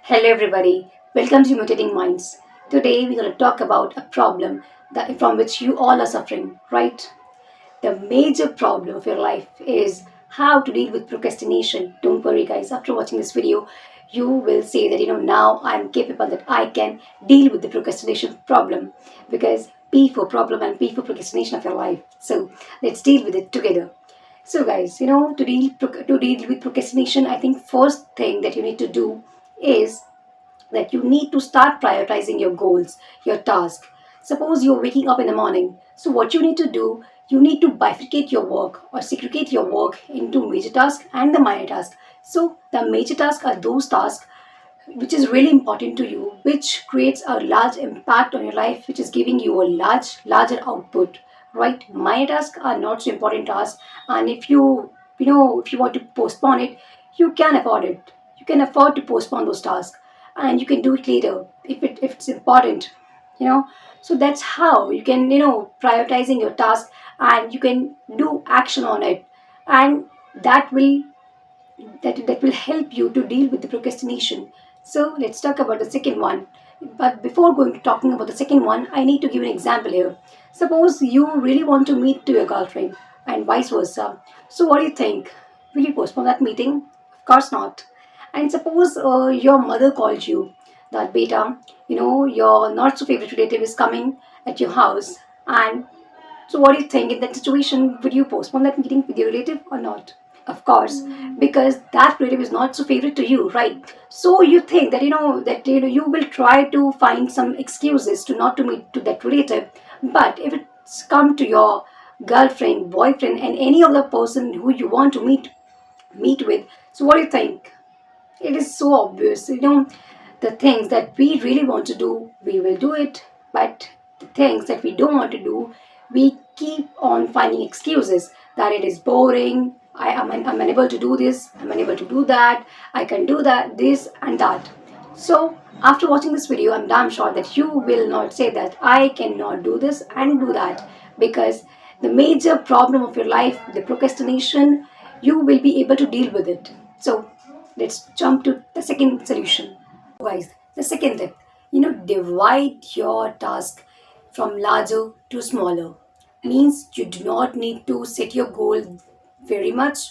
Hello, everybody. Welcome to Mutating Minds. Today, we're going to talk about a problem from which you all are suffering, right? The major problem of your life is how to deal with procrastination. Don't worry, guys. After watching this video, you will say that now I'm capable that I can deal with the procrastination problem because P for problem and P for procrastination of your life. So let's deal with it together. So, guys, to deal with procrastination, I think first thing that you need to do is that you need to start prioritizing your goals, your task. Suppose you're waking up in the morning. So, what you need to do, you need to bifurcate your work or segregate your work into major tasks and the minor tasks. So, the major tasks are those tasks which is really important to you, which creates a large impact on your life, which is giving you a larger output, right? Minor tasks are not so important tasks, and if you want to postpone it, you can afford it. You can afford to postpone those tasks, and you can do it later if it's important, you know. So that's how you can prioritizing your task, and you can do action on it, and that will that will help you to deal with the procrastination. So let's talk about the second one. But before going to talking about the second one, I need to give an example here. Suppose you really want to meet to your girlfriend and vice versa. So what do you think? Will you postpone that meeting? Of course not. And suppose your mother calls you that beta, your not so favorite relative is coming at your house, and so, what do you think in that situation? Would you postpone that meeting with your relative or not? Of course, because that relative is not so favorite to you, right? So you think that you will try to find some excuses to not to meet to that relative. But if it's come to your girlfriend, boyfriend, and any other person who you want to meet with, so what do you think? It is so obvious, the things that we really want to do, we will do it, but the things that we don't want to do, we keep on finding excuses that it is boring, I'm unable to do this, I'm unable to do that, I can do that, this and that. So after watching this video, I'm damn sure that you will not say that I cannot do this and do that, because the major problem of your life, the procrastination, you will be able to deal with it. So let's jump to the second solution. Guys, the second tip, divide your task from larger to smaller. Means you do not need to set your goal very much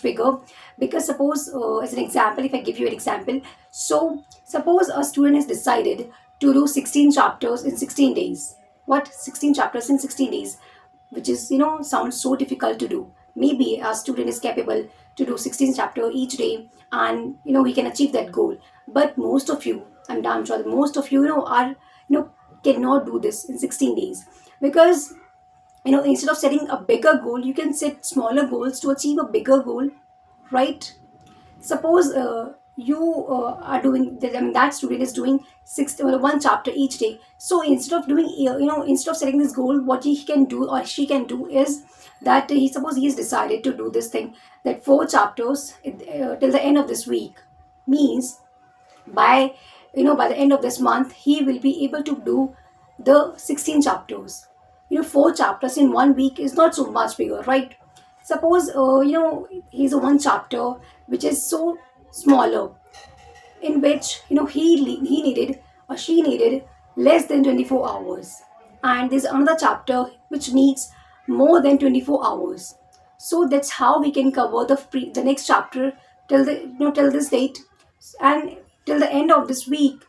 bigger. Because suppose, as an example, if I give you an example, so suppose a student has decided to do 16 chapters in 16 days. What? 16 chapters in 16 days, which is sounds so difficult to do. Maybe a student is capable to do 16 chapter each day, and he can achieve that goal. But most of you, I'm damn sure that most of you, are cannot do this in 16 days, because instead of setting a bigger goal, you can set smaller goals to achieve a bigger goal, right? Suppose you are doing I mean that student is doing one chapter each day. So instead of doing instead of setting this goal, what he can do or she can do is that he has decided to do this thing, that 4 chapters till the end of this week. Means by by the end of this month he will be able to do the 16 chapters. 4 chapters in 1 week is not so much bigger, right? Suppose he's a one chapter which is so smaller, in which he needed or she needed less than 24 hours, and there's another chapter which needs more than 24 hours. So that's how we can cover the next chapter till till this date, and till the end of this week.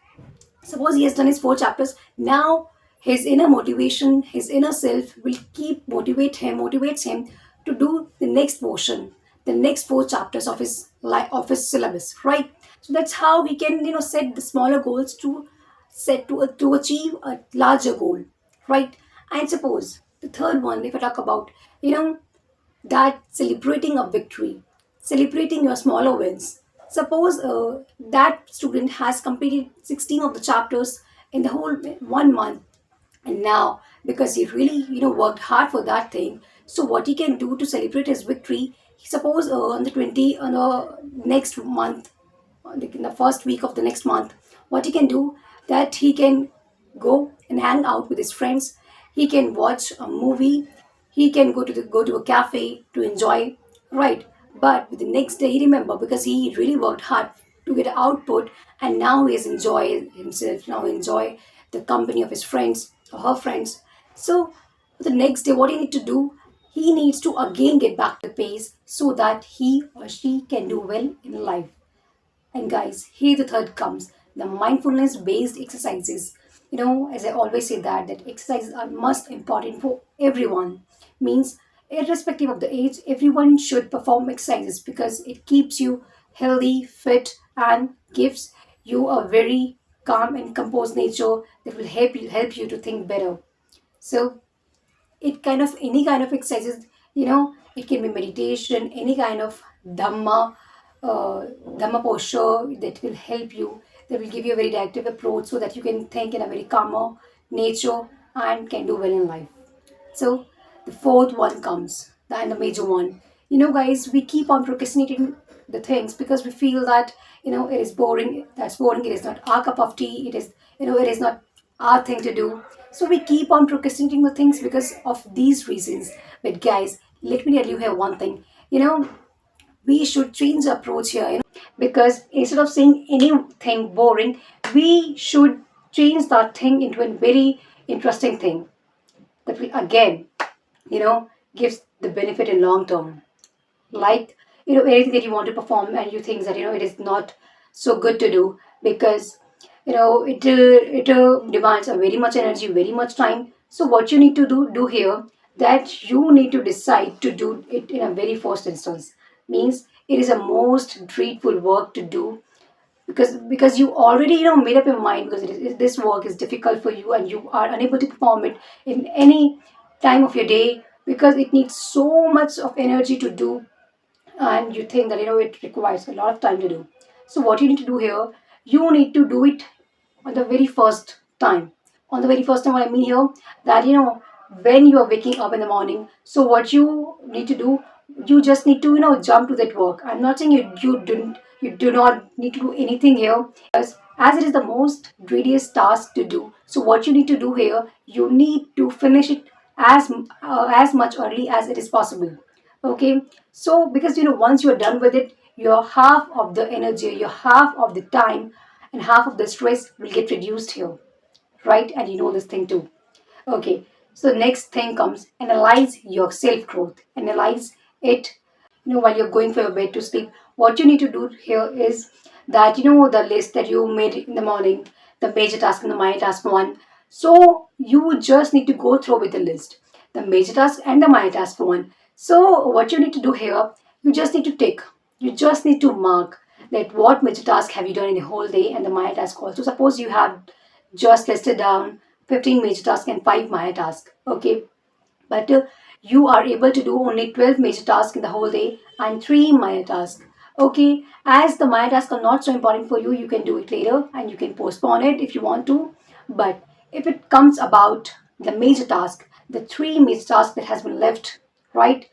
Suppose he has done his 4 chapters. Now his inner motivation, his inner self will keep motivates him to do the next portion, the next 4 chapters of his life, of his syllabus, right? So that's how we can set the smaller goals to to achieve a larger goal, right? And suppose the third one, if I talk about, you know that celebrating a victory, celebrating your smaller wins. Suppose that student has completed 16 of the chapters in the whole 1 month, and now because he really worked hard for that thing, so what he can do to celebrate his victory, suppose on the 20 on the next month, in the first week of the next month, what he can do, that he can go and hang out with his friends, he can watch a movie, he can go to a cafe to enjoy, right? But the next day he remember, because he really worked hard to get output, and now he's enjoy himself, now enjoy the company of his friends or her friends. So the next day, what he need to do, he needs to again get back to pace so that he or she can do well in life. And guys, here the third comes the mindfulness based exercises. As I always say that exercises are must important for everyone. Means irrespective of the age, everyone should perform exercises because it keeps you healthy, fit, and gives you a very calm and composed nature that will help you to think better. So it kind of any kind of exercises, it can be meditation, any kind of dhamma, dhamma posture that will help you, that will give you a very directive approach so that you can think in a very calmer nature and can do well in life. So the fourth one comes, and the major one. Guys, we keep on procrastinating the things because we feel that it is boring. That's boring. It is not our cup of tea. It is not our thing to do. So we keep on procrastinating the things because of these reasons. But guys, let me tell you here one thing. We should change the approach here. Because instead of saying anything boring, we should change that thing into a very interesting thing that will again gives the benefit in long term. Like anything that you want to perform and you think that it is not so good to do because it demands a very much energy, very much time. So what you need to do here, that you need to decide to do it in a very first instance. Means it is a most dreadful work to do because you already made up your mind because this work is difficult for you and you are unable to perform it in any time of your day because it needs so much of energy to do, and you think that it requires a lot of time to do. So what you need to do here, you need to do it on the very first time. On the very first time, what I mean here, that when you are waking up in the morning, so what you need to do, you just need to jump to that work. I'm not saying you do not need to do anything here because as it is the most greediest task to do. So what you need to do here, you need to finish it as much early as it is possible. Okay, so because once you're done with it, your half of the energy, your half of the time, and half of the stress will get reduced here, right? And you know this thing too. Okay, so next thing comes analyze your self growth. Analyze it. While you're going for your bed to sleep, what you need to do here is that the list that you made in the morning, the major task and the minor task one. So you just need to go through with the list, the major task and the minor task one. So what you need to do here, you just need to tick. You just need to mark that what major task have you done in the whole day and the minor task also. Suppose you have just listed down 15 major tasks and 5 minor tasks. Okay, but you are able to do only 12 major tasks in the whole day and 3 minor tasks. Okay, as the minor tasks are not so important for you, you can do it later and you can postpone it if you want to. But if it comes about the major task, the 3 major tasks that has been left, right?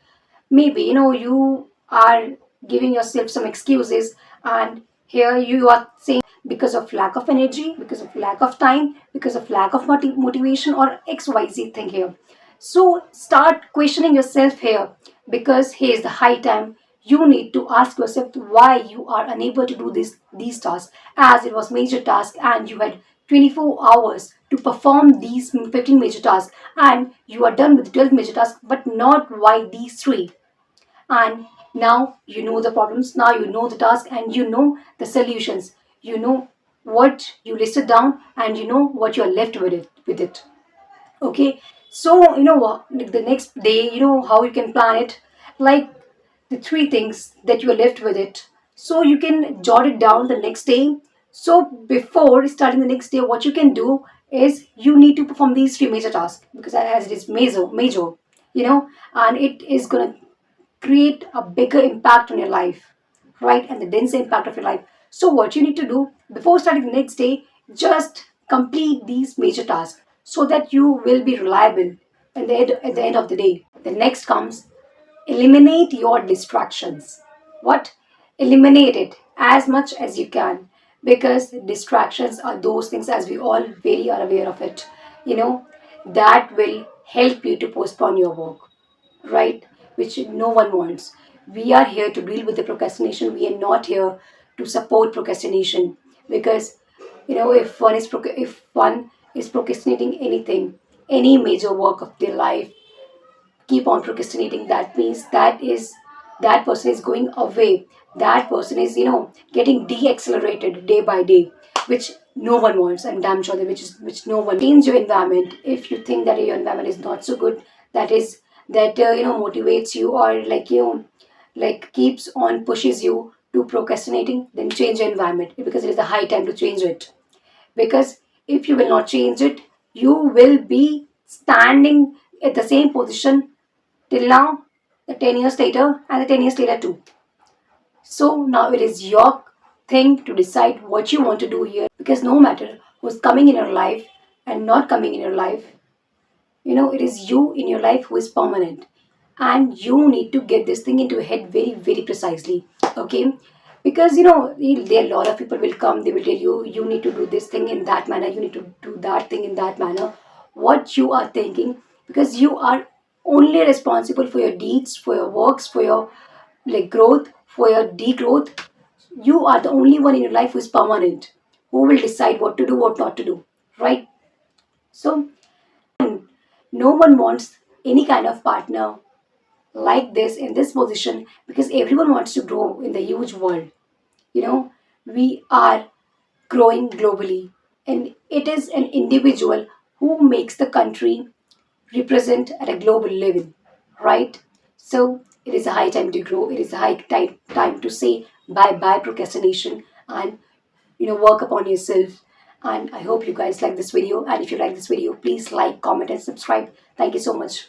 Maybe you are giving yourself some excuses, and here you are saying because of lack of energy, because of lack of time, because of lack of motivation or xyz thing here. So start questioning yourself here, because here's the high time you need to ask yourself why you are unable to do these tasks, as it was major task and you had 24 hours to perform these 15 major tasks and you are done with 12 major tasks, but not why these three. And now you know the problems, now you know the task, and you know the solutions, you know what you listed down, and you know what you're left with it. Okay, so you know what, like the next day, you know how you can plan it, like the three things that you are left with it, so you can jot it down the next day. So before starting the next day, what you can do is you need to perform these three major tasks, because as it is major, and it is going to create a bigger impact on your life, right? And the denser impact of your life. So, what you need to do before starting the next day, just complete these major tasks so that you will be reliable at the end of the day. The next comes eliminate your distractions. What? Eliminate it as much as you can, because distractions are those things, as we all very are aware of it, you know, that will help you to postpone your work, right? Which no one wants. We are here to deal with the procrastination. We are not here to support procrastination. Because if one is procrastinating anything, any major work of their life, keep on procrastinating, that means that person is going away. That person is getting de-accelerated day by day, which no one wants. I'm damn sure that which no one. Change your environment. If you think that your environment is not so good, that is that motivates you, or like keeps on pushes you to procrastinating, then change your environment, because it is the high time to change it. Because if you will not change it, you will be standing at the same position till now, the 10 years later, and the 10 years later too. So now it is your thing to decide what you want to do here, because no matter who's coming in your life and not coming in your life, it is you in your life who is permanent. And you need to get this thing into your head very, very precisely. Okay? Because there are a lot of people will come, they will tell you, you need to do this thing in that manner, you need to do that thing in that manner. What you are thinking, because you are only responsible for your deeds, for your works, for your like growth, for your degrowth. You are the only one in your life who is permanent, who will decide what to do, what not to do. Right? So no one wants any kind of partner like this in this position, because everyone wants to grow in the huge world. We are growing globally, and it is an individual who makes the country represent at a global level, right? So it is a high time to grow. It is a high time to say bye bye procrastination, and work upon yourself. And I hope you guys like this video, and if you like this video, please like, comment and subscribe. Thank you so much.